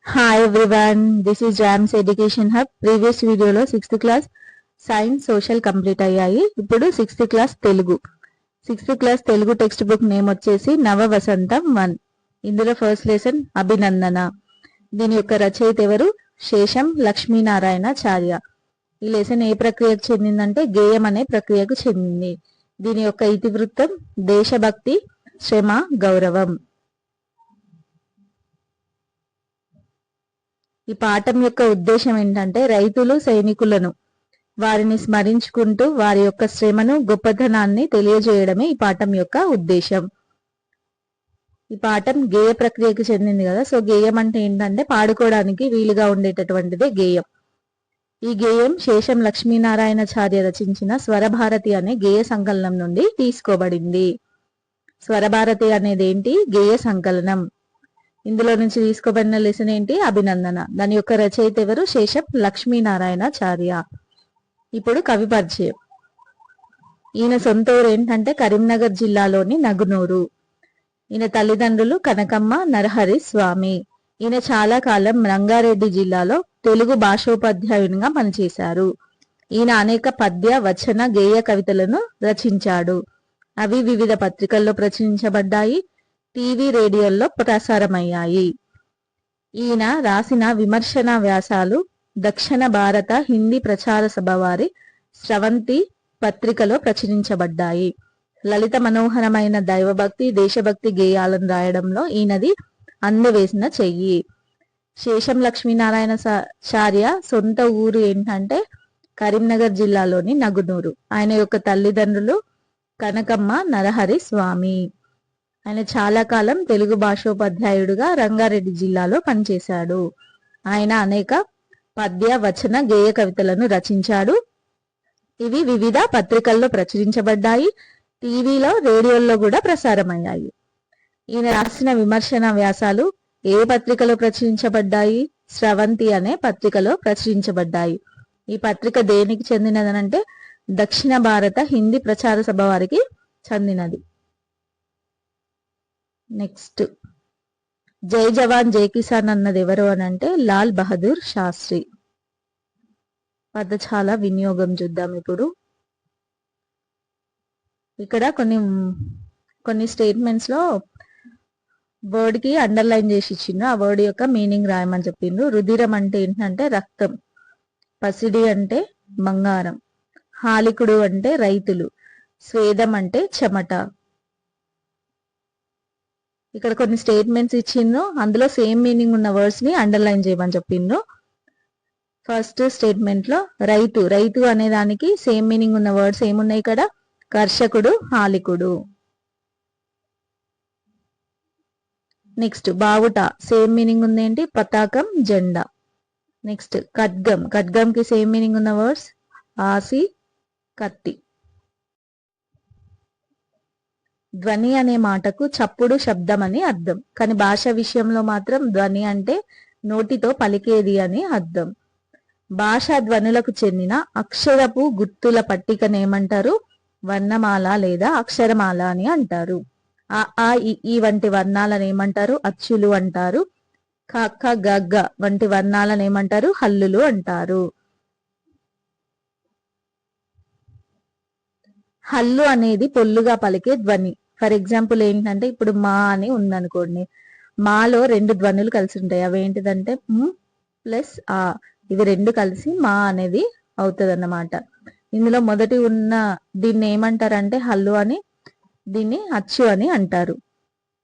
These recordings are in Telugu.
Hi everyone, this is jams education hub. Previous వీడియోలో 6th class science social complete అయ్యాయి. ఇప్పుడు 6th class Telugu. 6th class Telugu text book name వచ్చేసి నవ వసంతం 1. ఇందులో ఫస్ట్ లెసన్ అభినందన. దీని యొక్క రచయిత ఎవరు? శేషం లక్ష్మీనారాయణాచార్య. ఈ లెసన్ ఏ ప్రక్రియకు చెందిందంటే గేయం అనే ప్రక్రియకు చెందింది. దీని యొక్క ఇతివృత్తం దేశభక్తి, శ్రమ, గౌరవం. ఈ పాఠం యొక్క ఉద్దేశం ఏంటంటే రైతులు సైనికులను వారిని స్మరించుకుంటూ వారి యొక్క శ్రమను గొప్పతనాన్ని తెలియజేయడమే ఈ పాఠం యొక్క ఉద్దేశం. ఈ పాఠం గేయ ప్రక్రియకు చెందింది కదా. సో గేయం అంటే ఏంటంటే పాడుకోవడానికి వీలుగా ఉండేటటువంటిదే గేయం. ఈ గేయం శేషం లక్ష్మీనారాయణాచార్య రచించిన స్వరభారతి అనే గేయ సంకలనం నుండి తీసుకోబడింది. స్వరభారతి అనేది ఏంటి? గేయ సంకలనం. ఇందులో నుంచి తీసుకోబడిన లెసన్ ఏంటి? అభినందన. దాని యొక్క రచయిత ఎవరు? శేషం లక్ష్మీనారాయణాచార్య. ఇప్పుడు కవి పరిచయం. ఈయన సొంత ఊరు ఏంటంటే కరీంనగర్ జిల్లాలోని నగునూరు. ఈయన తల్లిదండ్రులు కనకమ్మ, నరహరి స్వామి. ఈయన చాలా కాలం రంగారెడ్డి జిల్లాలో తెలుగు భాషోపాధ్యాయునిగా పనిచేశారు. ఈయన అనేక పద్య, వచన, గేయ కవితలను రచించాడు. అవి వివిధ పత్రికల్లో ప్రచురించబడ్డాయి, టీవీ, రేడియోల్లో ప్రసారమయ్యాయి. ఈయన రాసిన విమర్శన వ్యాసాలు దక్షిణ భారత హిందీ ప్రచార సభ వారి స్రవంతి పత్రికలో ప్రచురించబడ్డాయి. లలిత మనోహరమైన దైవభక్తి, దేశభక్తి గేయాలను రాయడంలో ఈయనది అందవేసిన చెయ్యి. శేషం లక్ష్మీనారాయణాచార్య సొంత ఊరు ఏంటంటే కరీంనగర్ జిల్లాలోని నగునూరు. ఆయన యొక్క తల్లిదండ్రులు కనకమ్మ, నరహరి స్వామి. ఆయన చాలా కాలం తెలుగు భాషోపాధ్యాయుడుగా రంగారెడ్డి జిల్లాలో పనిచేశాడు. ఆయన అనేక పద్య, వచన, గేయ కవితలను రచించాడు. ఇవి వివిధ పత్రికల్లో ప్రచురించబడ్డాయి, టీవీలో, రేడియోల్లో కూడా ప్రసారమయ్యాయి. ఈయన రాసిన విమర్శన వ్యాసాలు ఏ పత్రికలో ప్రచురించబడ్డాయి? స్రవంతి అనే పత్రికలో ప్రచురించబడ్డాయి. ఈ పత్రిక దేనికి చెందినదనంటే దక్షిణ భారత హిందీ ప్రచార సభ వారికి చెందినది. నెక్స్ట్, జై జవాన్ జై కిసాన్ అన్నది ఎవరు అని అంటే లాల్ బహదూర్ శాస్త్రి. పదజాల వినియోగం చూద్దాం. ఇప్పుడు ఇక్కడ కొన్ని స్టేట్మెంట్స్ లో వర్డ్ కి అండర్లైన్ చేసి ఇచ్చిండ్రు. ఆ వర్డ్ యొక్క మీనింగ్ రాయమని చెప్పిండ్రు. రుధిరం అంటే ఏంటంటే రక్తం, పసిడి అంటే బంగారం, హాలికుడు అంటే రైతులు, స్వేదం అంటే చెమట. ఇక్కడ కొన్ని స్టేట్మెంట్స్ ఇచ్చిండ్రు, అందులో సేమ్ మీనింగ్ ఉన్న వర్డ్స్ ని అండర్లైన్ చేయమని చెప్పిండ్రు. ఫస్ట్ స్టేట్మెంట్ లో రైతు, రైతు అనే దానికి సేమ్ మీనింగ్ ఉన్న వర్డ్స్ ఏమున్నాయి ఇక్కడ? కర్షకుడు, హాలికుడు. నెక్స్ట్ బావుట, సేమ్ మీనింగ్ ఉంది ఏంటి? పతాకం, జెండా. నెక్స్ట్ ఖడ్గం, ఖడ్గం కి సేమ్ మీనింగ్ ఉన్న వర్డ్స్ ఆసి, కత్తి. ధ్వని అనే మాటకు చప్పుడు, శబ్దం అని అర్థం. కానీ భాష విషయంలో మాత్రం ధ్వని అంటే నోటితో పలికేది అని అర్థం. భాషా ధ్వనులకు చెందిన అక్షరపు గుర్తుల పట్టికను ఏమంటారు? వర్ణమాల లేదా అక్షరమాల అని అంటారు. ఆ, ఆ, ఈ వంటి వర్ణాలను ఏమంటారు? అచ్చులు అంటారు. క, ఖ, గ, ఘ వంటి వర్ణాలను ఏమంటారు? హల్లులు అంటారు. హల్లు అనేది పొల్లుగా పలికే ధ్వని. ఫర్ ఎగ్జాంపుల్ ఏంటంటే ఇప్పుడు మా అని ఉందనుకోండి, మాలో రెండు ధ్వనులు కలిసి ఉంటాయి. అవి ఏంటిదంటే ప్లస్ ఆ, ఇవి రెండు కలిసి మా అనేది అవుతుంది అన్నమాట. ఇందులో మొదటి ఉన్న దీన్ని ఏమంటారంటే హల్లు అని, దీన్ని అచ్చు అని అంటారు.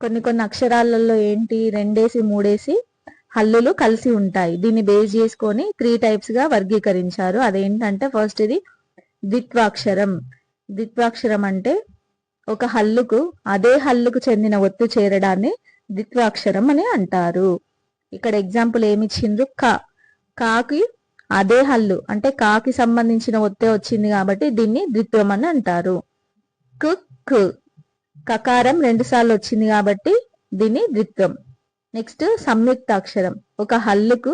కొన్ని అక్షరాలలో ఏంటి రెండేసి మూడేసి హల్లులు కలిసి ఉంటాయి. దీన్ని బేస్ చేసుకొని 3 టైప్స్ గా వర్గీకరించారు. అదేంటంటే ఫస్ట్ ఇది ద్విత్వాక్షరం. ద్విత్వాక్షరం అంటే ఒక హల్లుకు అదే హల్లుకు చెందిన ఒత్తు చేరడాన్ని ద్విత్వాక్షరం అని అంటారు. ఇక్కడ ఎగ్జాంపుల్ ఏమి ఇచ్చిండ్రు? క, కాకి అదే హల్లు అంటే కాకి సంబంధించిన ఒత్తే వచ్చింది కాబట్టి దీన్ని ద్విత్వం అని అంటారు. కు, కు కకారం 2 సార్లు వచ్చింది కాబట్టి దీన్ని ద్విత్వం. నెక్స్ట్ సంయుక్తాక్షరం, ఒక హల్లుకు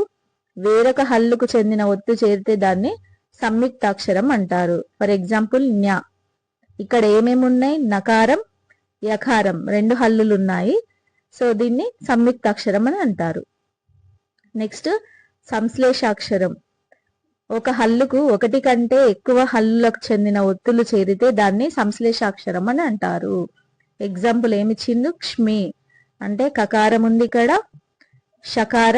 వేరొక హల్లుకు చెందిన ఒత్తు చేరితే దాన్ని సంయుక్తాక్షరం అంటారు. ఫర్ ఎగ్జాంపుల్ న్యా. ఇక్కడ ఏమేమి ఉన్నాయి? నకారం, యకారం 2 హల్లులు ఉన్నాయి. సో దీన్ని సంయుక్తాక్షరం అని అంటారు. నెక్స్ట్ సంశ్లేషాక్షరం. ఒక హల్లుకు ఒకటి కంటే ఎక్కువ హల్లులకు చెందిన ఒత్తులు చేరితే దాన్ని సంశ్లేషాక్షరం అని అంటారు. ఎగ్జాంపుల్ ఏమిచ్చిండు? క్ష్మి అంటే కకారం ఉంది, ఇక్కడ షకార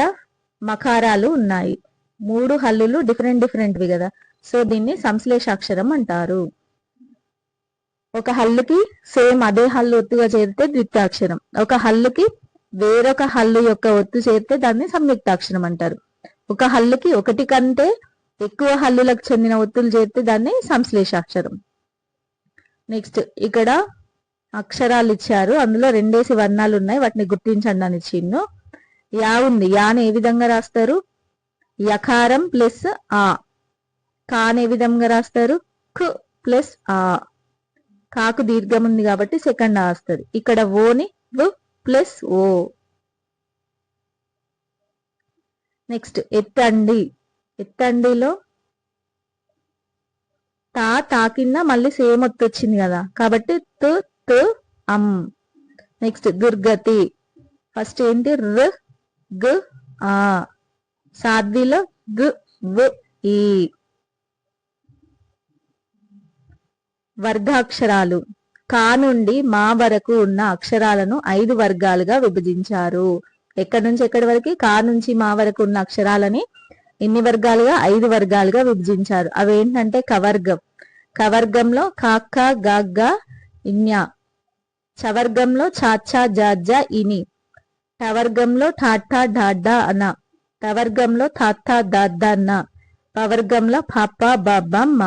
మకారాలు ఉన్నాయి. 3 హల్లులు డిఫరెంట్వి కదా, సో దీన్ని సంశ్లేషాక్షరం అంటారు. ఒక హల్లుకి సేమ్ అదే హల్లు ఒత్తుగా చేరితే ద్విత్వాక్షరం, ఒక హల్లుకి వేరొక హల్లు యొక్క ఒత్తు చేరితే దాన్ని సంయుక్తాక్షరం అంటారు. ఒక హల్లుకి ఒకటి కంటే ఎక్కువ హల్లులకు చెందిన ఒత్తులు చేరితే దాన్ని సంశ్లేషాక్షరం. నెక్స్ట్ ఇక్కడ అక్షరాలు ఇచ్చారు, అందులో 2 వర్ణాలు ఉన్నాయి, వాటిని గుర్తించండి అని ఇచ్చిండు. యా ఉంది, యాని ఏ విధంగా రాస్తారు? యకారం ప్లస్ ఆ. కాని ఏ విధంగా రాస్తారు? కు ప్లస్ ఆ. కాకు దీర్ఘం ఉంది కాబట్టి సెకండ్ ఆ వస్తుంది. ఇక్కడ ఓని వు ప్లస్ ఓ. నెక్స్ట్ ఎత్తండి. ఎత్తండిలో తా కింద మళ్ళీ సేమ్ ఒత్తు వచ్చింది కదా, కాబట్టి తు తు అం. నెక్స్ట్ దుర్గతి. ఫస్ట్ ఏంటి? ర్ గ్ ఆ. సాధ్విలో గ్ వ్ ఈ. వర్గాక్షరాలు. కా నుండి మా వరకు ఉన్న అక్షరాలను 5 వర్గాలుగా విభజించారు. ఎక్కడి నుంచి ఎక్కడి వరకు? కా నుంచి మా వరకు ఉన్న అక్షరాలని ఎన్ని వర్గాలుగా? 5 వర్గాలుగా విభజించారు. అవేంటంటే కవర్గం. కవర్గంలో కాక్క గాగ్గ ఇన్యా. చవర్గంలో చాచా జాజా ఇని. టవర్గంలో ఠాఠా ఢాడ్డా అన. తవర్గంలో తాత్తా దాద్దా అన్న. పవర్గంలో పాప బాబమ్మ.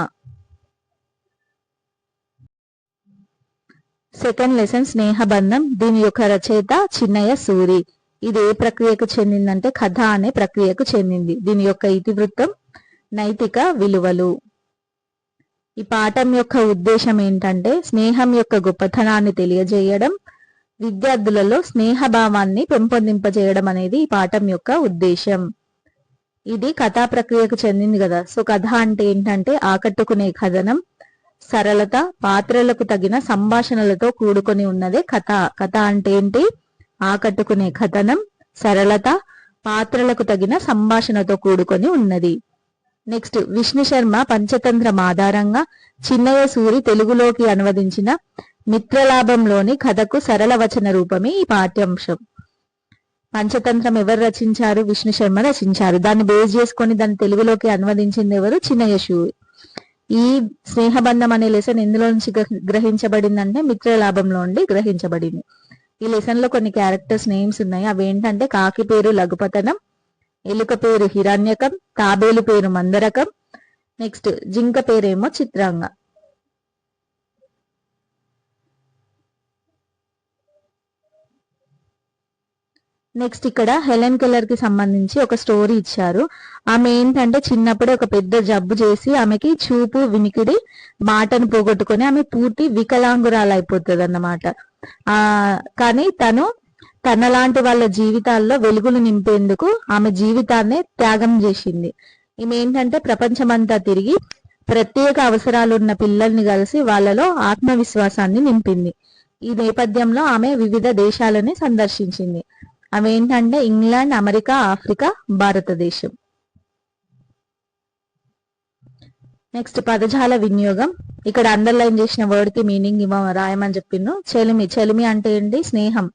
Second lesson స్నేహబంధం. దీని యొక్క రచయిత చిన్నయ్య సూరి. ఇది ఏ ప్రక్రియకు చెందిందంటే కథ అనే ప్రక్రియకు చెందింది. దీని యొక్క ఇతివృత్తం నైతిక విలువలు. ఈ పాఠం యొక్క ఉద్దేశం ఏంటంటే స్నేహం యొక్క గొప్పతనాన్ని తెలియజేయడం, విద్యార్థులలో స్నేహభావాన్ని పెంపొందింపజేయడం అనేది ఈ పాఠం యొక్క ఉద్దేశం. ఇది కథా ప్రక్రియకు చెందింది కదా, సో కథ అంటే ఏంటంటే ఆకట్టుకునే కథనం, సరళత, పాత్రలకు తగిన సంభాషణలతో కూడుకొని ఉన్నదే కథ. కథ అంటే ఏంటి? ఆకట్టుకునే కథనం, సరళత, పాత్రలకు తగిన సంభాషణతో కూడుకొని ఉన్నది. నెక్స్ట్ విష్ణు శర్మ పంచతంత్రం ఆధారంగా చిన్నయ్య సూరి తెలుగులోకి అనువదించిన మిత్రలాభంలోని కథకు సరళ వచన రూపమే ఈ పాఠ్యాంశం. పంచతంత్రం ఎవరు రచించారు? విష్ణు శర్మ రచించారు. దాన్ని బేస్ చేసుకొని దాన్ని తెలుగులోకి అనువదించింది ఎవరు? చిన్నయ్య సూరి. ఈ స్నేహబంధం అనే లెసన్ ఎందులో నుంచి గ్రహించబడిందంటే మిత్రలాభంలో నుండి గ్రహించబడింది. ఈ లెసన్ లో కొన్ని క్యారెక్టర్స్ నేమ్స్ ఉన్నాయి. అవి ఏంటంటే కాకి పేరు లఘుపతనం, ఎలుక పేరు హిరణ్యకం, తాబేలు పేరు మందరకం, నెక్స్ట్ జింక పేరేమో చిత్రాంగ. నెక్స్ట్ ఇక్కడ హెలెన్ కెల్లర్ కి సంబంధించి ఒక స్టోరీ ఇచ్చారు. ఆమె ఏంటంటే చిన్నప్పుడే ఒక పెద్ద జబ్బు చేసి ఆమెకి చూపు, వినికిడి, మాటను పోగొట్టుకొని ఆమె పూర్తి వికలాంగురాలు అయిపోతుంది అన్నమాట. కానీ తనలాంటి వాళ్ళ జీవితాల్లో వెలుగులు నింపేందుకు ఆమె జీవితాన్ని త్యాగం చేసింది. ఈమె ఏంటంటే ప్రపంచమంతా తిరిగి ప్రత్యేక అవసరాలు ఉన్న పిల్లల్ని కలిసి వాళ్ళలో ఆత్మవిశ్వాసాన్ని నింపింది. ఈ నేపథ్యంలో ఆమె వివిధ దేశాలని సందర్శించింది. అవి ఏంటంటే ఇంగ్లాండ్, అమెరికా, ఆఫ్రికా, భారతదేశం. నెక్స్ట్ పదజాల వినియోగం. ఇక్కడ అండర్లైన్ చేసిన వర్డ్ కి మీనింగ్ రాయమని చెప్పిండు. చెలిమి. చెలిమి అంటే ఏంటి? స్నేహం.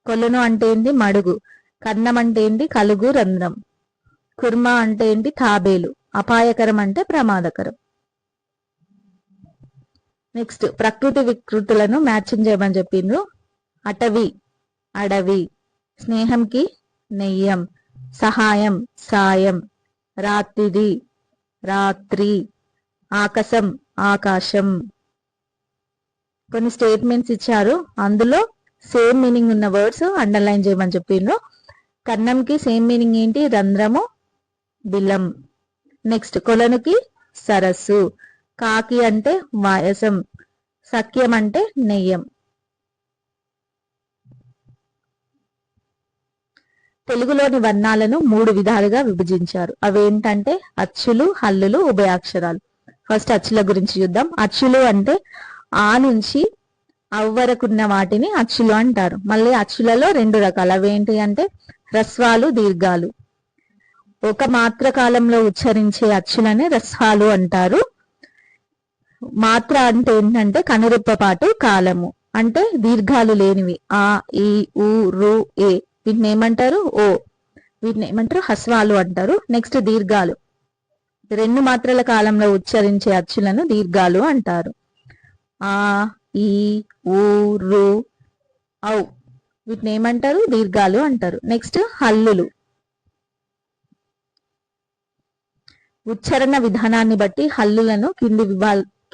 కొల్లును అంటే ఏంటి? మడుగు. కన్నం అంటే ఏంటి? కలుగు, రంధ్రం. కుర్మ అంటే ఏంటి? తాబేలు. అపాయకరం అంటే ప్రమాదకరం. నెక్స్ట్ ప్రకృతి వికృతులను మ్యాచింగ్ చేయమని చెప్పిండ్రు. అటవీ, అడవి. స్నేహంకి నెయ్యం. సహాయం, సాయం. రాత్రిది, రాత్రి. ఆకాశం, ఆకాశం. కొన్ని స్టేట్మెంట్స్ ఇచ్చారు, అందులో సేమ్ మీనింగ్ ఉన్న వర్డ్స్ అండర్లైన్ చేయమని చెప్పిండ్రు. కన్నంకి సేమ్ మీనింగ్ ఏంటి? రంధ్రము, బిలం. నెక్స్ట్ కొలనుకి సరస్సు. కాకి అంటే వాయసం. సఖ్యం అంటే నెయ్యం. తెలుగులోని వర్ణాలను 3 విధాలుగా విభజించారు. అవేంటంటే అచ్చులు, హల్లులు, ఉభయాక్షరాలు. ఫస్ట్ అచ్చుల గురించి చూద్దాం. అచ్చులు అంటే ఆ నుంచి అవ్ వరకున్న వాటిని అచ్చులు అంటారు. మళ్ళీ అచ్చులలో 2 రకాలు. అవేంటి అంటే హ్రస్వాలు, దీర్ఘాలు. ఒక మాత్ర కాలంలో ఉచ్చరించే అచ్చులని రస్వాలు అంటారు. మాత్ర అంటే ఏంటంటే కనురెప్పపాటు కాలము, అంటే దీర్ఘాలు లేనివి. ఆ, ఈ, ఊ, రు, ఏ వీటిని ఏమంటారు? ఓ. వీటిని ఏమంటారు? హ్రస్వాలు అంటారు. నెక్స్ట్ దీర్ఘాలు, రెండు మాత్రల కాలంలో ఉచ్చరించే అచ్చులను దీర్ఘాలు అంటారు. ఆ, ఈ, ఊ, రు, ఔ వీటిని ఏమంటారు? దీర్ఘాలు అంటారు. నెక్స్ట్ హల్లులు. ఉచ్చారణ విధానాన్ని బట్టి హల్లులను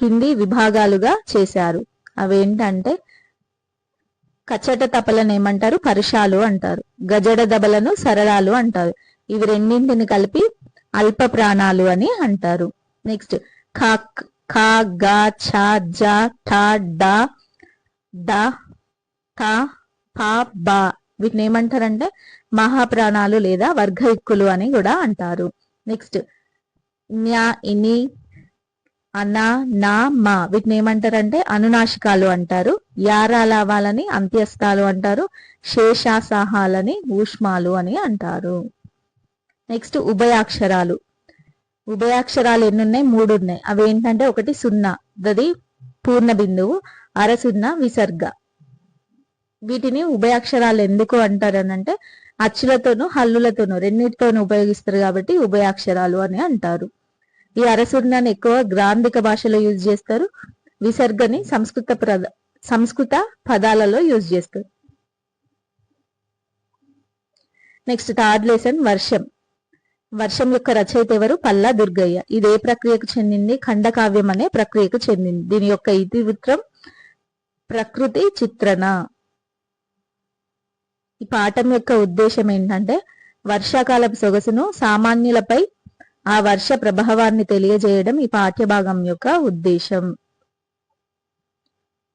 కింది విభాగాలుగా చేశారు. అవేంటంటే కచట తపలను ఏమంటారు? పరుషాలు అంటారు. గజడ దబలను సరళాలు అంటారు. ఇవి రెండింటిని కలిపి అల్ప ప్రాణాలు అని అంటారు. నెక్స్ట్ ఖ, ఖ, గ, ఛ, జ, ఠ, డ, ద, థ, ఫ, బ వీటిని ఏమంటారంటే మహాప్రాణాలు లేదా వర్గయుక్కులు అని కూడా అంటారు. నెక్స్ట్ న్యా, ఇని, అన, నా, మా వీటిని ఏమంటారంటే అనునాసికాలు అంటారు. యారాలావాలని అంత్యస్థాలు అంటారు. శేషాసాహాలని ఊష్మాలు అని అంటారు. నెక్స్ట్ ఉభయాక్షరాలు. ఉభయాక్షరాలు ఎన్ని ఉన్నాయి? 3 ఉన్నాయి. అవి ఏంటంటే ఒకటి సున్నా, దది పూర్ణ బిందువు, అరసున్నా విసర్గ. వీటిని ఉభయాక్షరాలు ఎందుకు అంటారు అంటే అచ్చులతోనూ హల్లులతోనూ రెండింటితోనూ ఉపయోగిస్తారు కాబట్టి ఉభయాక్షరాలు అని అంటారు. ఈ అరసున్నాన్ని ఎక్కువ గ్రాంధిక భాషలో యూజ్ చేస్తారు. విసర్గని సంస్కృత పదాలలో యూజ్ చేస్తారు. నెక్స్ట్ థర్డ్ లెసన్ వర్షం. వర్షం యొక్క రచయిత ఎవరు? పల్లా దుర్గయ్య. ఇది ఏ ప్రక్రియకు చెందింది? ఖండకావ్యం అనే ప్రక్రియకు చెందింది. దీని యొక్క ఇతివృత్తం ప్రకృతి చిత్రణ. ఈ పాఠం యొక్క ఉద్దేశం ఏంటంటే వర్షాకాలపు సొగసును, సామాన్యులపై ఆ వర్ష ప్రభావాన్ని తెలియజేయడం ఈ పాఠ్యభాగం యొక్క ఉద్దేశం.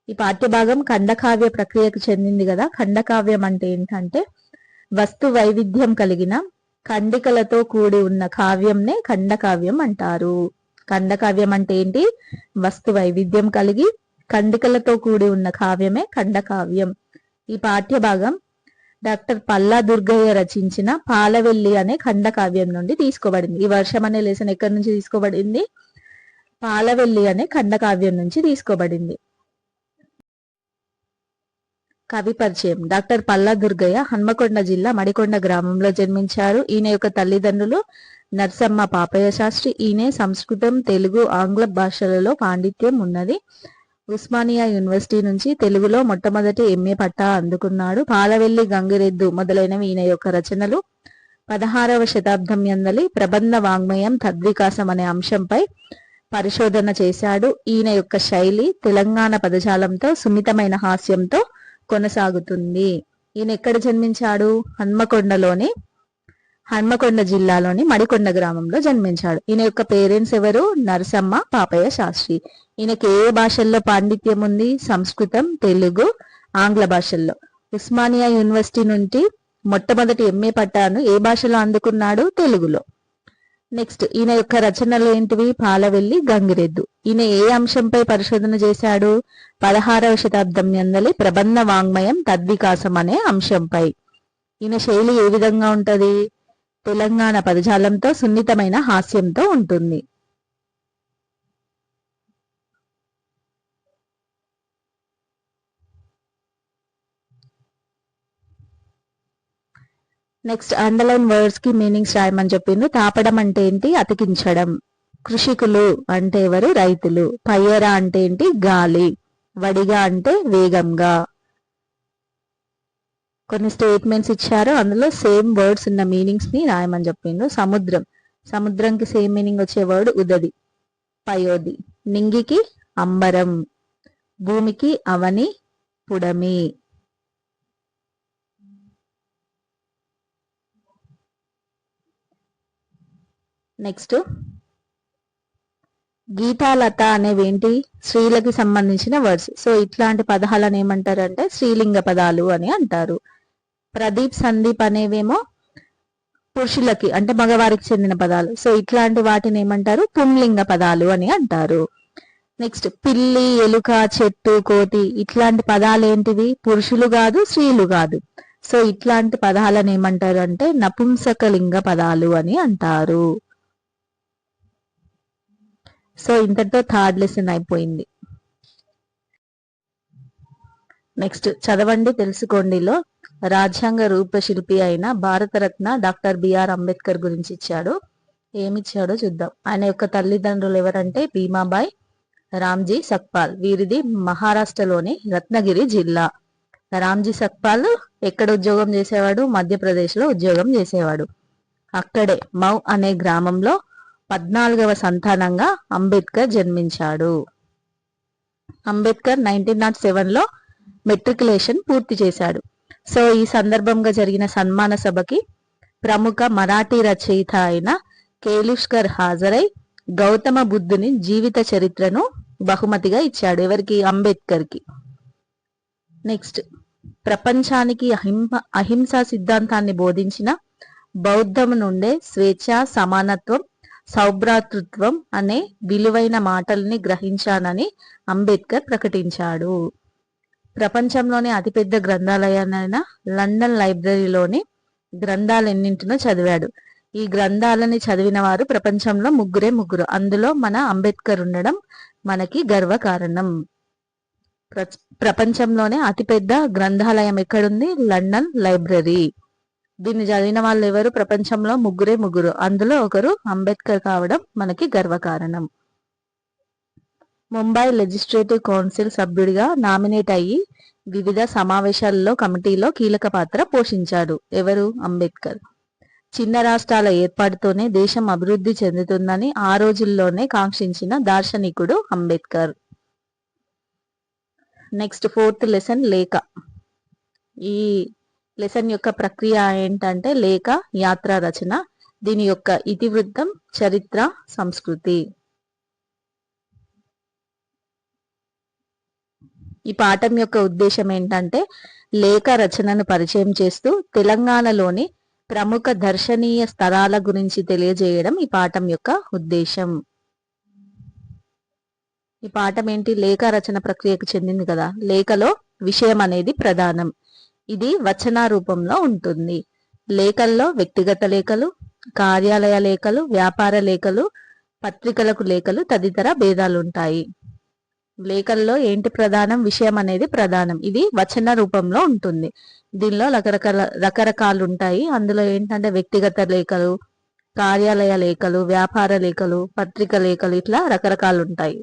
ఈ పాఠ్యభాగం ఖండకావ్య ప్రక్రియకు చెందింది కదా. ఖండకావ్యం అంటే ఏంటంటే వస్తు వైవిధ్యం కలిగిన ఖండికలతో కూడి ఉన్న కావ్యంనే ఖండకావ్యం అంటారు. ఖండకావ్యం అంటే ఏంటి? వస్తు వైవిధ్యం కలిగి ఖండికలతో కూడి ఉన్న కావ్యమే ఖండకావ్యం. ఈ పాఠ్యభాగం డాక్టర్ పల్లా దుర్గయ్య రచించిన పాలవెల్లి అనే ఖండకావ్యం నుండి తీసుకోబడింది. ఈ వర్షం అనే లెసన్ ఎక్కడి నుంచి తీసుకోబడింది? పాలవెల్లి అనే ఖండకావ్యం నుంచి తీసుకోబడింది. కవి పరిచయం. డాక్టర్ పల్లా దుర్గయ్య హన్మకొండ జిల్లా మడికొండ గ్రామంలో జన్మించారు. ఈయన యొక్క తల్లిదండ్రులు నర్సమ్మ పాపయ్య శాస్త్రి. ఈయన సంస్కృతం, తెలుగు, ఆంగ్ల భాషలలో పాండిత్యం ఉన్నది. ఉస్మానియా యూనివర్సిటీ నుంచి తెలుగులో మొట్టమొదటి ఎంఏ పట్టా అందుకున్నాడు. పాలవెల్లి, గంగిరెద్దు మొదలైనవి ఈయన యొక్క రచనలు. 16వ శతాబ్దం యందలి ప్రబంధ వాంగ్మయం తద్వికాసం అనే అంశంపై పరిశోధన చేశాడు. ఈయన యొక్క శైలి తెలంగాణ పదజాలంతో సున్నితమైన హాస్యంతో కొనసాగుతుంది. ఈయన ఎక్కడ జన్మించాడు? హన్మకొండ జిల్లాలోని మడికొండ గ్రామంలో జన్మించాడు. ఈయన యొక్క పేరెంట్స్ ఎవరు? నరసమ్మ పాపయ్య శాస్త్రి. ఈయనకి ఏ భాషల్లో పాండిత్యం ఉంది? సంస్కృతం, తెలుగు, ఆంగ్ల భాషల్లో. ఉస్మానియా యూనివర్సిటీ నుండి మొట్టమొదటి ఎంఏ పట్టాను ఏ భాషలో అందుకున్నాడు? తెలుగులో. నెక్స్ట్ ఈయన యొక్క రచనలు ఏంటివి? పాలవెల్లి, గంగిరెద్దు. ఈయన ఏ అంశంపై పరిశోధన చేశాడు? 16వ శతాబ్దం యందలి ప్రబంధ వాంగ్మయం తద్వికాసం అనే అంశంపై. ఈయన శైలి ఏ విధంగా ఉంటది? తెలంగాణ పదజాలంతో సున్నితమైన హాస్యంతో ఉంటుంది. నెక్స్ట్ అండర్లైన్ వర్డ్స్ కి మీనింగ్స్ రాయమని చెప్పిండు. తాపడం అంటే ఏంటి? అతికించడం. కృషికులు అంటే ఎవరు? రైతులు. పయ్యర అంటే ఏంటి? గాలి. వడిగా అంటే వేగంగా. కొన్ని స్టేట్మెంట్స్ ఇచ్చారు, అందులో సేమ్ వర్డ్స్ ఉన్న మీనింగ్స్ ని రాయమని చెప్పిండు. సముద్రం. సముద్రంకి సేమ్ మీనింగ్ వచ్చే వర్డ్ ఉదది, పయోది. నింగికి అంబరం. భూమికి అవని, పుడమి. నెక్స్ట్ గీతాలత అనేవేంటి? స్త్రీలకి సంబంధించిన వర్డ్స్. సో ఇట్లాంటి పదాలను ఏమంటారు అంటే స్త్రీలింగ పదాలు అని అంటారు. ప్రదీప్, సందీప్ అనేవేమో పురుషులకి అంటే మగవారికి చెందిన పదాలు. సో ఇట్లాంటి వాటిని ఏమంటారు? పుంలింగ పదాలు అని అంటారు. నెక్స్ట్ పిల్లి, ఎలుక, చెట్టు, కోతి ఇట్లాంటి పదాలు ఏంటివి? పురుషులు కాదు, స్త్రీలు కాదు. సో ఇట్లాంటి పదాలను ఏమంటారు అంటే నపుంసకలింగ పదాలు అని అంటారు. సో ఇంతటితో థర్డ్ లెసన్ అయిపోయింది. నెక్స్ట్ చదవండి తెలుసుకోండిలో రాజ్యాంగ రూపశిల్పి అయిన భారతరత్న డాక్టర్ బిఆర్ అంబేద్కర్ గురించి ఇచ్చాడు. ఏమిచ్చాడో చూద్దాం. ఆయన యొక్క తల్లిదండ్రులు ఎవరంటే భీమాబాయ్, రామ్జీ సక్పాల్. వీరిది మహారాష్ట్రలోని రత్నగిరి జిల్లా. రామ్జీ సక్పాల్ ఎక్కడ ఉద్యోగం చేసేవాడు? మధ్యప్రదేశ్ లో ఉద్యోగం చేసేవాడు. అక్కడే మౌ అనే గ్రామంలో 14వ సంతానంగా అంబేద్కర్ జన్మించాడు. అంబేద్కర్ 1907లో మెట్రికులేషన్ పూర్తి చేశాడు. సో ఈ సందర్భంగా జరిగిన సన్మాన సభకి ప్రముఖ మరాఠీ రచయిత అయిన కేలుష్కర్ హాజరై గౌతమ బుద్ధుని జీవిత చరిత్రను బహుమతిగా ఇచ్చాడు. ఎవరికి? అంబేద్కర్ కి. నెక్స్ట్ ప్రపంచానికి అహింసా సిద్ధాంతాన్ని బోధించిన బౌద్ధం నుండే స్వేచ్ఛ, సమానత్వం, సౌభ్రాతృత్వం అనే విలువైన మాటల్ని గ్రహించానని అంబేద్కర్ ప్రకటించాడు. ప్రపంచంలోనే అతిపెద్ద గ్రంథాలయాలైన లండన్ లైబ్రరీలోని గ్రంథాలన్నింటినో చదివాడు. ఈ గ్రంథాలని చదివిన వారు ప్రపంచంలో ముగ్గురు. అందులో మన అంబేద్కర్ ఉండడం మనకి గర్వకారణం. ప్రపంచంలోనే అతిపెద్ద గ్రంథాలయం ఎక్కడుంది? London library. దీన్ని చదివిన వాళ్ళు ఎవరు? ప్రపంచంలో ముగ్గురు. అందులో ఒకరు అంబేద్కర్ కావడం మనకి గర్వకారణం. ముంబై లెజిస్లేటివ్ కౌన్సిల్ సభ్యుడిగా నామినేట్ అయ్యి వివిధ సమావేశాల్లో కమిటీలో కీలక పాత్ర పోషించాడు. ఎవరు? అంబేద్కర్. చిన్న రాష్ట్రాల ఏర్పాటుతోనే దేశం అభివృద్ధి చెందుతుందని ఆ రోజుల్లోనే కాంక్షించిన దార్శనికుడు అంబేద్కర్. నెక్స్ట్ ఫోర్త్ లెసన్ లేఖ. ఈ లెసన్ యొక్క ప్రక్రియ ఏంటంటే లేఖ, యాత్ర రచన. దీని యొక్క ఇతివృత్తం, చరిత్ర, సంస్కృతి. ఈ పాఠం యొక్క ఉద్దేశం ఏంటంటే లేఖ రచనను పరిచయం చేస్తూ తెలంగాణలోని ప్రముఖ దర్శనీయ స్థలాల గురించి తెలియజేయడం ఈ పాఠం యొక్క ఉద్దేశం. ఈ పాఠం ఏంటి? లేఖ రచన ప్రక్రియకు చెందింది కదా. లేఖలో విషయం అనేది ప్రధానం. ఇది వచన రూపంలో ఉంటుంది. లేఖల్లో వ్యక్తిగత లేఖలు, కార్యాలయ లేఖలు, వ్యాపార లేఖలు, పత్రికలకు లేఖలు తదితర భేదాలుంటాయి. లేఖల్లో ఏంటి ప్రధానం? విషయం అనేది ప్రధానం. ఇది వచన రూపంలో ఉంటుంది. దీనిలో రకరకాలు ఉంటాయి. అందులో ఏంటంటే వ్యక్తిగత లేఖలు, కార్యాలయ లేఖలు, వ్యాపార లేఖలు, పత్రిక లేఖలు, ఇట్లా రకరకాలు ఉంటాయి.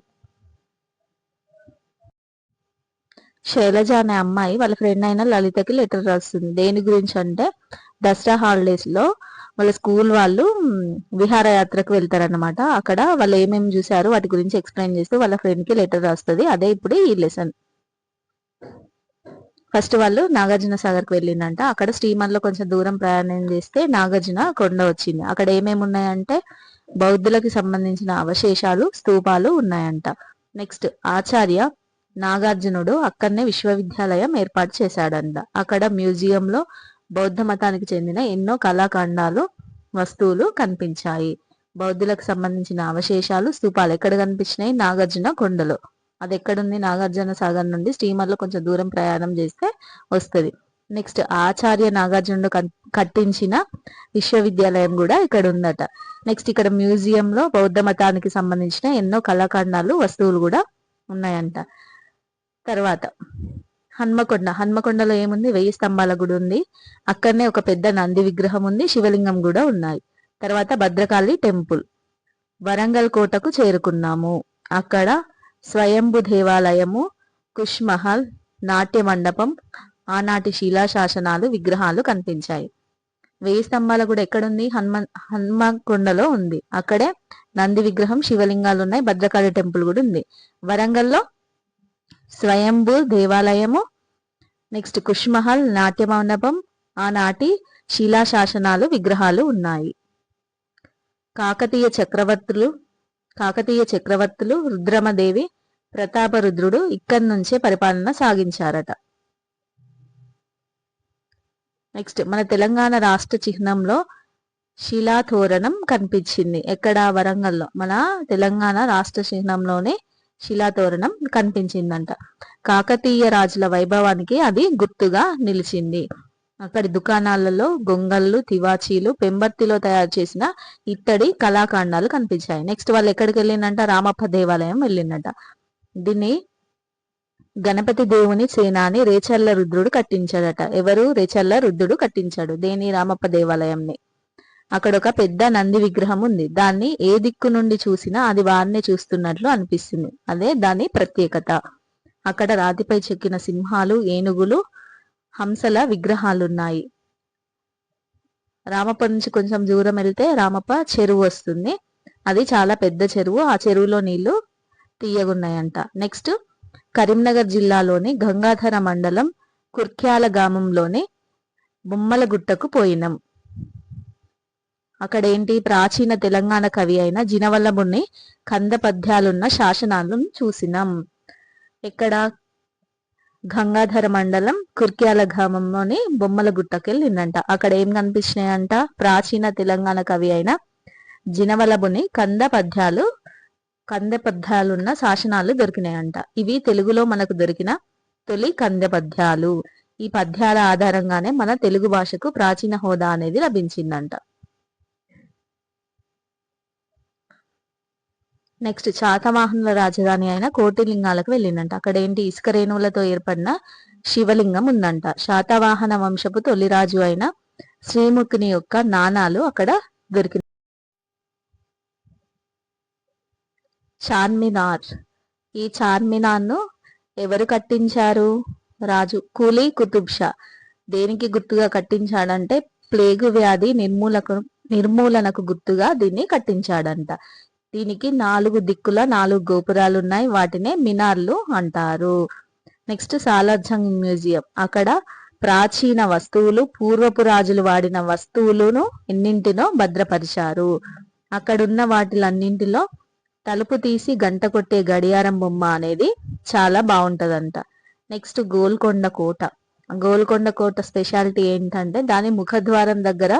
శైలజ అనే అమ్మాయి వాళ్ళ ఫ్రెండ్ అయిన లలితకి లెటర్ రాస్తుంది. దేని గురించి అంటే దసరా హాలిడేస్ లో వాళ్ళ స్కూల్ వాళ్ళు విహారయాత్రకు వెళ్తారనమాట. అక్కడ వాళ్ళు ఏమేమి చూసారు వాటి గురించి ఎక్స్ప్లెయిన్ చేస్తూ వాళ్ళ ఫ్రెండ్ కి లెటర్ రాస్తుంది. అదే ఇప్పుడు ఈ లెసన్. ఫస్ట్ వాళ్ళు నాగార్జున సాగర్ కి వెళ్ళిందంట. అక్కడ స్టీమర్ లో కొంచెం దూరం ప్రయాణం చేస్తే నాగార్జున కొండ వచ్చింది. అక్కడ ఏమేమి ఉన్నాయంటే బౌద్ధులకి సంబంధించిన అవశేషాలు, స్తూపాలు ఉన్నాయంట. నెక్స్ట్ ఆచార్య నాగార్జునుడు అక్కడనే విశ్వవిద్యాలయం ఏర్పాటు చేశాడంట. అక్కడ మ్యూజియంలో బౌద్ధ మతానికి చెందిన ఎన్నో కళాఖండాలు, వస్తువులు కనిపించాయి. బౌద్ధులకు సంబంధించిన అవశేషాలు, స్తూపాలు ఎక్కడ కనిపించినాయి? నాగార్జున కొండలో. అది ఎక్కడుంది? నాగార్జున సాగర్ నుండి స్టీమర్ లో కొంచెం దూరం ప్రయాణం చేస్తే వస్తుంది. నెక్స్ట్ ఆచార్య నాగార్జునుడు కట్టించిన విశ్వవిద్యాలయం కూడా ఇక్కడ ఉందట. నెక్స్ట్ ఇక్కడ మ్యూజియంలో బౌద్ధ మతానికి సంబంధించిన ఎన్నో కళాఖండాలు, వస్తువులు కూడా ఉన్నాయంట. తర్వాత హన్మకొండలో ఏముంది? 1000 స్తంభాల గుడి ఉంది. అక్కడనే ఒక పెద్ద నంది విగ్రహం ఉంది, శివలింగం కూడా ఉన్నాయి. తర్వాత భద్రకాళి టెంపుల్. వరంగల్ కోటకు చేరుకున్నాము. అక్కడ స్వయంభు దేవాలయము, కుష్ మహల్, నాట్య మండపం, ఆనాటి శిలాశాసనాలు, విగ్రహాలు కనిపించాయి. 1000 స్తంభాల గుడి ఎక్కడుంది? హన్మకొండలో ఉంది. అక్కడే నంది విగ్రహం, శివలింగాలు ఉన్నాయి. భద్రకాళి టెంపుల్ కూడా ఉంది. వరంగల్లో స్వయంభూ దేవాలయము, నెక్స్ట్ కుష్మహల్, నాట్య మండపం, ఆనాటి శిలాశాసనాలు, విగ్రహాలు ఉన్నాయి. కాకతీయ చక్రవర్తులు రుద్రమదేవి, ప్రతాపరుద్రుడు ఇక్కడి నుంచే పరిపాలన సాగించారట. నెక్స్ట్ మన తెలంగాణ రాష్ట్ర చిహ్నంలో శిలాతోరణం కనిపించింది. ఎక్కడ? వరంగల్లో. మన తెలంగాణ రాష్ట్ర చిహ్నంలోనే శిలాతోరణం కనిపించిందంట. కాకతీయ రాజుల వైభవానికి అది గుర్తుగా నిలిచింది. అక్కడి దుకాణాలలో గొంగళ్ళు, తివాచీలు, పెంబర్తిలో తయారు చేసిన ఇత్తడి కళాఖండాలు కనిపించాయి. నెక్స్ట్ వాళ్ళు ఎక్కడికి వెళ్ళిందంట? రామప్ప దేవాలయం వెళ్ళిందట. దీన్ని గణపతి దేవుని సేనాని రేచర్ల రుద్రుడు కట్టించాడట. ఎవరు? రేచర్ల రుద్రుడు కట్టించాడు దేని? రామప్ప దేవాలయంని. అక్కడ ఒక పెద్ద నంది విగ్రహం ఉంది. దాన్ని ఏ దిక్కు నుండి చూసినా అది వారిని చూస్తున్నట్లు అనిపిస్తుంది. అదే దాని ప్రత్యేకత. అక్కడ రాతిపై చెక్కిన సింహాలు, ఏనుగులు, హంసల విగ్రహాలున్నాయి. రామప్ప నుంచి కొంచెం దూరం వెళ్తే రామప్ప చెరువు వస్తుంది. అది చాలా పెద్ద చెరువు. ఆ చెరువులో నీళ్లు తీయగున్నాయంట. నెక్స్ట్ కరీంనగర్ జిల్లాలోని గంగాధర మండలం కుర్క్యాల గ్రామంలోని బొమ్మలగుట్టకు పోయినాం. అక్కడ ఏంటి? ప్రాచీన తెలంగాణ కవి అయిన జినవల్లభుని కంద పద్యాలున్న శాసనాలను చూసినాం. ఇక్కడ గంగాధర మండలం కుర్క్యాల గ్రామంలోని బొమ్మలగుట్టకి వెళ్ళిందంట. అక్కడ ఏం కనిపించినాయంట? ప్రాచీన తెలంగాణ కవి అయిన జినవల్లభుని కంద పద్యాలున్న శాసనాలు దొరికినాయంట. ఇవి తెలుగులో మనకు దొరికిన తొలి కందె పద్యాలు. ఈ పద్యాల ఆధారంగానే మన తెలుగు భాషకు ప్రాచీన హోదా అనేది లభించిందంట. నెక్స్ట్ శాతవాహనుల రాజధాని అయిన కోటిలింగాలకు వెళ్ళిందంట. అక్కడ ఏంటి? ఇసుక రేణువులతో ఏర్పడిన శివలింగం ఉందంట. శాతవాహన వంశపు తొలిరాజు అయిన శ్రీముఖుని యొక్క నాణాలు అక్కడ దొరికిన. చార్మినార్. ఈ చార్మినార్ ను ఎవరు కట్టించారు? రాజు కూలీ కుతుబ్ షా. దేనికి గుర్తుగా కట్టించాడంటే ప్లేగు వ్యాధి నిర్మూలనకు గుర్తుగా దీన్ని కట్టించాడంట. దీనికి 4 దిక్కుల 4 గోపురాలు ఉన్నాయి. వాటినే మినార్లు అంటారు. Next Salar Jung museum. అక్కడ ప్రాచీన వస్తువులు, పూర్వపు రాజులు వాడిన వస్తువులను ఎన్నింటినో భద్రపరిచారు. అక్కడున్న వాటిలన్నింటిలో తలుపు తీసి గంట కొట్టే గడియారం బొమ్మ అనేది చాలా బాగుంటదంట. నెక్స్ట్ గోల్కొండ కోట. గోల్కొండ కోట స్పెషాలిటీ ఏంటంటే దాని ముఖద్వారం దగ్గర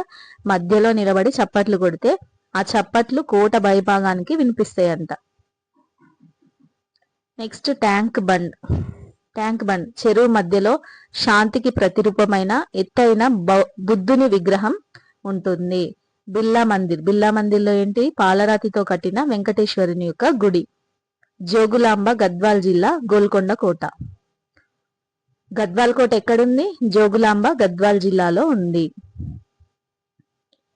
మధ్యలో నిలబడి చప్పట్లు కొడితే ఆ చప్పట్లు కోట భయభాగానికి వినిపిస్తాయంట. నెక్స్ట్ ట్యాంక్ బండ్. చెరువు మధ్యలో శాంతికి ప్రతిరూపమైన ఎత్తైన బుద్ధుని విగ్రహం ఉంటుంది. బిర్లా మందిర్లో ఏంటి? పాలరాతితో కట్టిన వెంకటేశ్వరుని యొక్క గుడి. జోగులాంబ గద్వాల్ జిల్లా గోల్కొండ కోట. గద్వాల్ కోట ఎక్కడుంది? జోగులాంబ గద్వాల్ జిల్లాలో ఉంది.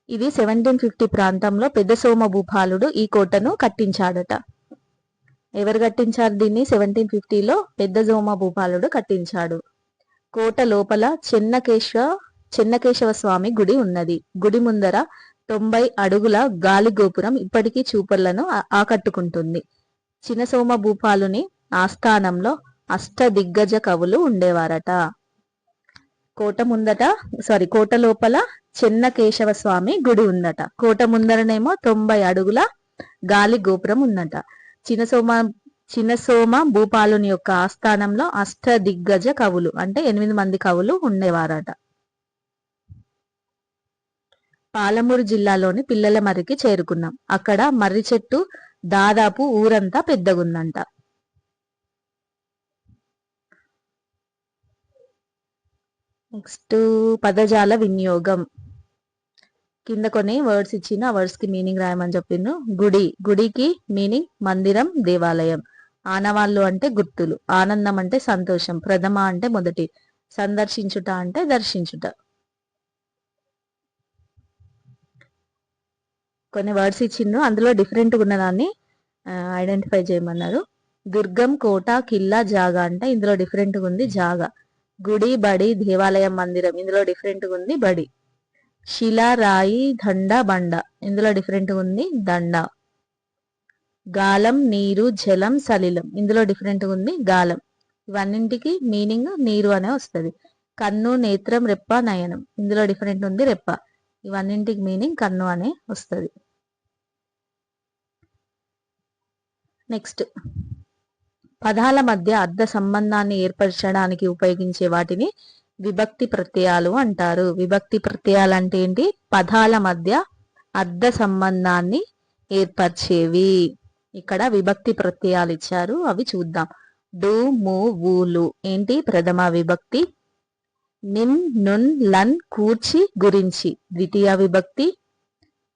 ఇది 1750 ప్రాంతంలో పెద్ద సోమ భూపాలుడు ఈ కోటను కట్టించాడట. ఎవరు కట్టించారు దీన్ని? 1750లో పెద్ద సోమ భూపాలుడు కట్టించాడు. కోట లోపల చెన్నకేశవ స్వామి గుడి ఉన్నది. గుడి ముందర 90 అడుగుల గాలి గోపురం ఇప్పటికీ చూపర్లను ఆకట్టుకుంటుంది. చినసోమ భూపాలుని ఆస్థానంలో అష్టదిగ్గజ కవులు ఉండేవారట. కోట లోపల చెన్నకేశవ స్వామి గుడి ఉందట. కోట ముందరనేమో 90 అడుగుల గాలి గోపురం ఉందట. చినసోమ భూపాలుని యొక్క ఆస్థానంలో అష్టదిగ్గజ కవులు అంటే 8 మంది కవులు ఉండేవారట. పాలమూరు జిల్లాలోని పిల్లల మర్రికి చేరుకున్నాం. అక్కడ మర్రి చెట్టు దాదాపు ఊరంతా పెద్దగుందంట. నెక్స్ట్ పదజాల వినియోగం. కింద కొన్ని వర్డ్స్ ఇచ్చిన ఆ వర్డ్స్ కి మీనింగ్ రాయమని చెప్పిండు. గుడికి మీనింగ్ మందిరం, దేవాలయం. ఆనవాళ్ళు అంటే గుర్తులు. ఆనందం అంటే సంతోషం. ప్రథమ అంటే మొదటి. సందర్శించుట అంటే దర్శించుట. కొన్ని వర్డ్స్ ఇచ్చిండ్రు, అందులో డిఫరెంట్ ఉన్నదాన్ని ఐడెంటిఫై చేయమన్నారు. దుర్గం, కోట, కిల్లా, జాగా అంటే ఇందులో డిఫరెంట్ ఉంది జాగా. గుడి, బడి, దేవాలయం, మందిరం ఇందులో డిఫరెంట్ ఉంది బడి. శిల, రాయి, దండ, బండ ఇందులో డిఫరెంట్ ఉంది దండ. గాలం, నీరు, జలం, సలిలం ఇందులో డిఫరెంట్ ఉంది గాలం. ఇవన్నింటికి మీనింగ్ నీరు అనే వస్తుంది. కన్ను, నేత్రం, రెప్ప, నయనం ఇందులో డిఫరెంట్ ఉంది రెప్ప. ఇవన్నింటికి మీనింగ్ కన్ను అనే వస్తుంది. నెక్స్ట్ పదాల మధ్య అర్థ సంబంధాన్ని ఏర్పరచడానికి ఉపయోగించే వాటిని విభక్తి ప్రత్యయాలు అంటారు. విభక్తి ప్రత్యయాలు అంటే ఏంటి? పదాల మధ్య అర్థ సంబంధాన్ని ఏర్పరిచేవి. ఇక్కడ విభక్తి ప్రత్యయాలు ఇచ్చారు, అవి చూద్దాం. డు, ము, ఊలు ఏంటి? ప్రథమ విభక్తి. నిన్ నున్ లన్ కూర్చి గురించి ద్వితీయ విభక్తి.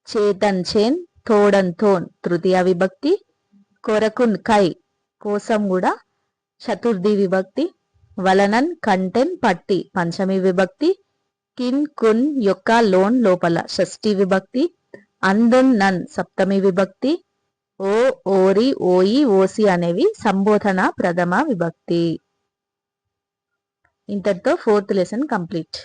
చేతన్ చేన్ తోడన్ తోన్ తృతీయ విభక్తి. కొరకున్ కై కోసం కూడా చతుర్థి విభక్తి. వలనన్ కంటెన్ పట్టి పంచమి విభక్తి. కిన్ కున్ యొక్క లోన్ లోపల షష్ఠి విభక్తి. అందున్ నన్ సప్తమి విభక్తి. ఓ ఓరి ఓయి ఓసి అనేవి సంబోధన ప్రథమ విభక్తి. ఇంతటితో 4th లెసన్ కంప్లీట్.